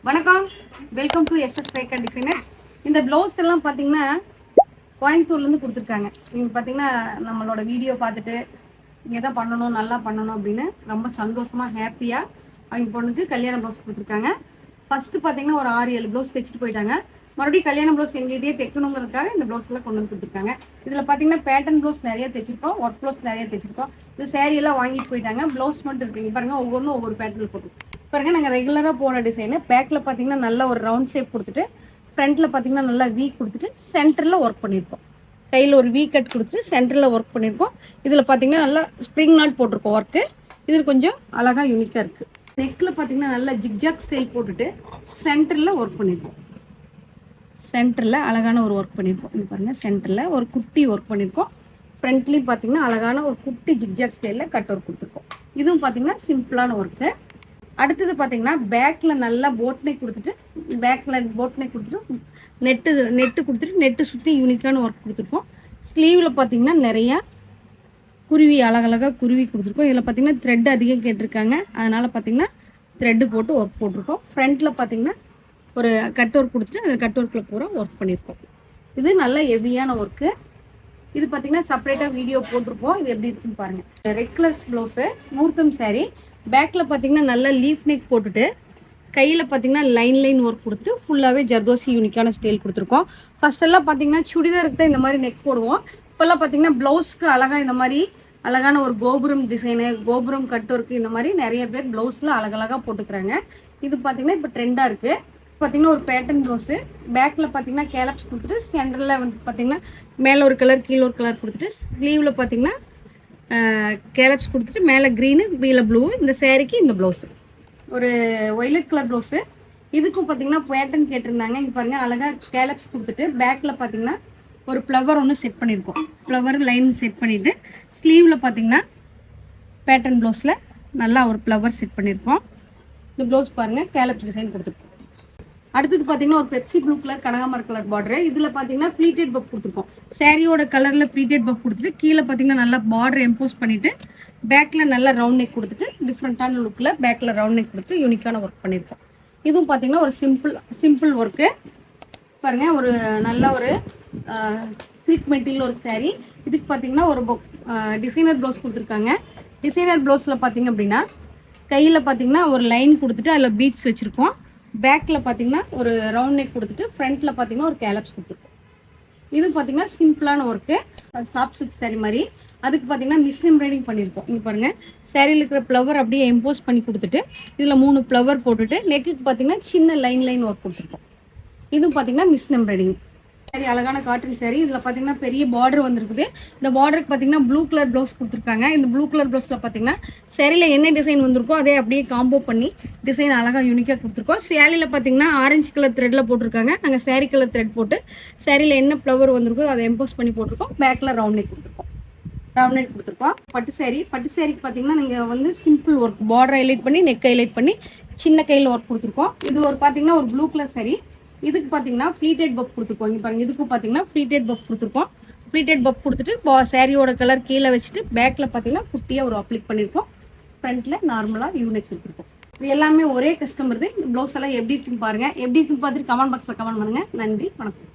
வணக்கம், welcome to SS Baker designers. இந்த blouse எல்லாம் பார்த்தீங்கன்னா கோயம்புத்தூர்லேருந்து கொடுத்துருக்காங்க. நீங்கள் பார்த்தீங்கன்னா நம்மளோட வீடியோ பார்த்துட்டு இங்கே தான் பண்ணணும், நல்லா பண்ணணும் அப்படின்னு ரொம்ப சந்தோஷமாக ஹாப்பியாக அவங்க பொண்ணுக்கு கல்யாண ப்ளவுஸ் கொடுத்துருக்காங்க. ஃபஸ்ட்டு பார்த்தீங்கன்னா ஒரு 6-7 ப்ளவுஸ் தைச்சிட்டு போயிட்டாங்க. மறுபடியும் கல்யாண ப்ளவுஸ் எங்ககிட்டயே தைக்கணுங்கிறதுக்காக இந்த ப்ளவுஸ் எல்லாம் கொண்டு வந்து கொடுத்துருக்காங்க. இதில் பார்த்தீங்கன்னா பேட்டர்ன் ப்ளவுஸ் நிறைய தைச்சிருக்கோம், ஒர்க் ப்ளவுஸ் நிறைய தைச்சிருக்கோம். இது சேரீ எல்லாம் வாங்கிட்டு போயிட்டாங்க. ப்ளவுஸ் மட்டும் இருக்குங்க பாருங்க, ஒவ்வொன்றும் ஒவ்வொரு பேட்டர்னில் போட்டு பாருங்க. நாங்கள் ரெகுலராக போன டிசைனு. பேக்கில் பார்த்தீங்கன்னா நல்லா ஒரு ரவுண்ட் ஷேப் கொடுத்துட்டு, ஃப்ரண்ட்டில் பார்த்தீங்கன்னா நல்லா வீ கொடுத்துட்டு சென்டரில் ஒர்க் பண்ணியிருக்கோம். கையில் ஒரு வீ கட் கொடுத்துட்டு சென்டரில் ஒர்க் பண்ணியிருக்கோம். இதில் பார்த்தீங்கன்னா நல்லா ஸ்ப்ரிங் நாட் போட்டிருக்கோம் ஒர்க்கு. இதில் கொஞ்சம் அழகாக யூனிக்காக இருக்குது. நெக்கில் பார்த்தீங்கன்னா நல்லா ஜிக்ஜாக் ஸ்டைல் போட்டுட்டு சென்டரில் ஒர்க் பண்ணியிருக்கோம். சென்டரில் அழகான ஒரு ஒர்க் பண்ணியிருக்கோம். இது பாருங்கள், சென்டரில் ஒரு குட்டி ஒர்க் பண்ணியிருக்கோம். ஃப்ரண்ட்லேயும் பார்த்தீங்கன்னா அழகான ஒரு குட்டி ஜிக்ஜாக் ஸ்டைலில் கட் ஒர்க் கொடுத்துருக்கோம். இதுவும் பார்த்தீங்கன்னா சிம்பிளான ஒர்க்கு. அடுத்தது பார்த்தீங்கன்னா பேக்கில் நல்லா போட் நெக் கொடுத்துட்டு, பேக்கில் போட் நெக் கொடுத்துட்டு நெட்டு கொடுத்துட்டு நெட்டு சுற்றி யூனிக்கான ஒர்க் கொடுத்துருக்கோம். ஸ்லீவில் பார்த்தீங்கன்னா நிறையா குருவி அழகழகாக குருவி கொடுத்துருக்கோம். இதில் பார்த்தீங்கன்னா த்ரெட் அதிகம் கேட்டிருக்காங்க, அதனால் பார்த்தீங்கன்னா த்ரெட்டு போட்டு ஒர்க் போட்டிருக்கோம். ஃப்ரண்ட்டில் பார்த்தீங்கன்னா ஒரு கட் ஒர்க் கொடுத்துட்டு அந்த கட் ஒர்க்கில் பூரா ஒர்க் பண்ணியிருக்கோம். இது நல்ல ஹெவியான ஒர்க்கு. இது பார்த்தீங்கன்னா செப்பரேட்டாக வீடியோ போட்டிருப்போம். இது எப்படி இருக்குன்னு பாருங்கள். ரெட் கலர்ஸ் ப்ளவுஸு, மூர்த்தம் சாரீ. பேக்கில் பார்த்தீங்கன்னா நல்லா லீஃப் நெக் போட்டுட்டு கையில் பார்த்தீங்கன்னா லைன் ஒர்க் கொடுத்து ஃபுல்லாகவே ஜர்தோசி யூனிக்கான ஸ்டைல் கொடுத்துருக்கோம். ஃபஸ்ட்டெல்லாம் பார்த்தீங்கன்னா சுடிதாருக்கு தான் இந்த மாதிரி நெக் போடுவோம். இப்போல்லாம் பார்த்தீங்கன்னா ப்ளவுஸ்க்கு அழகாக இந்த மாதிரி அழகான ஒரு கோபுரம் டிசைனு, கோபுரம் கட் ஒர்க்கு, இந்த மாதிரி நிறைய பேர் ப்ளவுஸில் அழகழகாக போட்டுக்கிறாங்க. இது பார்த்தீங்கன்னா இப்போ ட்ரெண்டாக இருக்குது. பார்த்தீங்கன்னா ஒரு பேட்டர்ன் ப்ளவுஸு. பேக்கில் பார்த்தீங்கன்னா கேலப்ஸ் கொடுத்துட்டு சென்டரில் வந்து பார்த்தீங்கன்னா மேலே ஒரு கலர் கீழே ஒரு கலர் கொடுத்துட்டு ஸ்லீவில் பார்த்தீங்கன்னா கேலப்ஸ் கொடுத்துட்டு மேலே க்ரீனு கீழே ப்ளூ. இந்த சேரீக்கு இந்த ப்ளவுஸு ஒரு ஒய்லட் கலர் ப்ளவுஸு. இதுக்கும் பார்த்தீங்கன்னா பேட்டர்ன் கேட்டிருந்தாங்க. இங்கே பாருங்கள், அழகாக கேலப்ஸ் கொடுத்துட்டு பேக்கில் பார்த்தீங்கன்னா ஒரு ஃப்ளவர் ஒன்று செட் பண்ணியிருக்கோம். ஃப்ளவர் லைன் செட் பண்ணிவிட்டு ஸ்லீவில் பார்த்தீங்கன்னா பேட்டர்ன் ப்ளவுஸில் நல்லா ஒரு ஃப்ளவர் செட் பண்ணியிருக்கோம். இந்த ப்ளவுஸ் பாருங்கள், கேலப்ஸ் டிசைன் கொடுத்துருக்கோம். அடுத்தது பார்த்தீங்கன்னா ஒரு பெப்சி ப்ளூ கலர் கனகாமர கலர் பார்டரு. இதில் பார்த்தீங்கன்னா ஃப்ளீட்டட் பப் கொடுத்துருக்கோம். சாரியோட கலரில் ஃப்ளீட்டட் பப் கொடுத்துட்டு கீழே பார்த்தீங்கன்னா நல்லா பார்டர் எம்போஸ் பண்ணிவிட்டு பேக்கில் நல்லா ரவுண்ட் நெக் கொடுத்துட்டு டிஃப்ரெண்ட்டான லுக்கில் பேக்கில் ரவுண்ட் நெக் கொடுத்துட்டு யூனிக்கான ஒர்க் பண்ணியிருக்கோம். இதுவும் பார்த்தீங்கன்னா ஒரு சிம்பிள் ஒர்க்கு. பாருங்கள், ஒரு நல்ல ஒரு சில்க் மெட்டீரியல் ஒரு சாரீ. இதுக்கு பார்த்தீங்கன்னா ஒரு டிசைனர் ப்ளவுஸ் கொடுத்துருக்காங்க. டிசைனர் ப்ளவுஸில் பார்த்தீங்க அப்படின்னா கையில் பார்த்தீங்கன்னா ஒரு லைன் கொடுத்துட்டு அதில் பீட்ஸ் வச்சுருக்கோம். பேக்கில் பார்த்தீங்கன்னா ஒரு ரவுண்ட் நெக் கொடுத்துட்டு ஃப்ரண்ட்டில் பார்த்தீங்கன்னா ஒரு கேலப்ஸ் கொடுத்துருக்கோம். இது பார்த்தீங்கன்னா சிம்பிளான ஒர்க்கு, சாஃப்ட் சில்க் சாரீ மாதிரி. அதுக்கு பார்த்தீங்கன்னா மிஸ் எம்ப்ராய்டிங் பண்ணியிருக்கோம். இங்கே பாருங்கள், சாரியில் இருக்கிற ஃப்ளவர் அப்படியே எம்போஸ் பண்ணி கொடுத்துட்டு இதில் 3 ஃப்ளவர் போட்டுட்டு நெக்குக்கு பார்த்தீங்கன்னா சின்ன லைன் ஒர்க் கொடுத்துருக்கோம். இதுவும் பார்த்தீங்கன்னா மிஸ் எம்ப்ராய்டிங் சாரி, அழகான காட்டன் சாரீ. இதில் பார்த்தீங்கன்னா பெரிய பார்டர் வந்துருக்குது. இந்த பார்டருக்கு பார்த்தீங்கன்னா ப்ளூ கலர் ப்ளவுஸ் கொடுத்துருக்காங்க. இந்த ப்ளூ கலர் ப்ளவுஸில் பார்த்தீங்கன்னா சேரீயில் என்ன டிசைன் வந்திருக்கோ அதே அப்படியே காம்போ பண்ணி டிசைன் அழகாக யூனிக்காக கொடுத்துருக்கோம். சேரீயில் பார்த்தீங்கன்னா ஆரஞ்சு கலர் த்ரெட்டில் போட்டிருக்காங்க. நாங்கள் சேரீ கலர் த்ரெட் போட்டு சேரீயில் என்ன ஃப்ளவர் வந்திருக்கோ அதை எம்போஸ் பண்ணி போட்டிருக்கோம். பேக்கில் ரவுண்ட் நெக் கொடுத்துருக்கோம். பட்டு சேரீக்கு பார்த்தீங்கன்னா நீங்கள் வந்து சிம்பிள் ஒர்க், பார்டர் ஹைலைட் பண்ணி நெக் ஹைலைட் பண்ணி சின்ன கையில் ஒர்க் கொடுத்துருக்கோம். இது ஒரு பார்த்தீங்கன்னா ஒரு ப்ளூ கலர் சாரீ. இதுக்கு பார்த்தீங்கன்னா ஃப்ளீட்டட் பப் கொடுத்துருக்கோம். இங்கே பாருங்கள், இதுக்கும் பார்த்தீங்கன்னா ஃப்ளீட்டட் பப் கொடுத்துருக்கோம். ஃப்ளீட்டட் பப் கொடுத்துட்டு சாரியோட கலர் கீழே வச்சுட்டு பேக்கில் பார்த்தீங்கன்னா குட்டியாக ஒரு அப்ளிக் பண்ணியிருக்கோம். ஃப்ரண்ட்டில் நார்மலாக யூனிக் கொடுத்துருக்கோம். இது எல்லாமே ஒரே கஸ்டமர். இந்த ப்ளவுஸ் எல்லாம் எப்படி இருக்குன்னு பாருங்கள். எப்படி இருக்குன்னு பார்த்துட்டு கமெண்ட் பாக்ஸில் கமெண்ட் பண்ணுங்கள். நன்றி, வணக்கம்.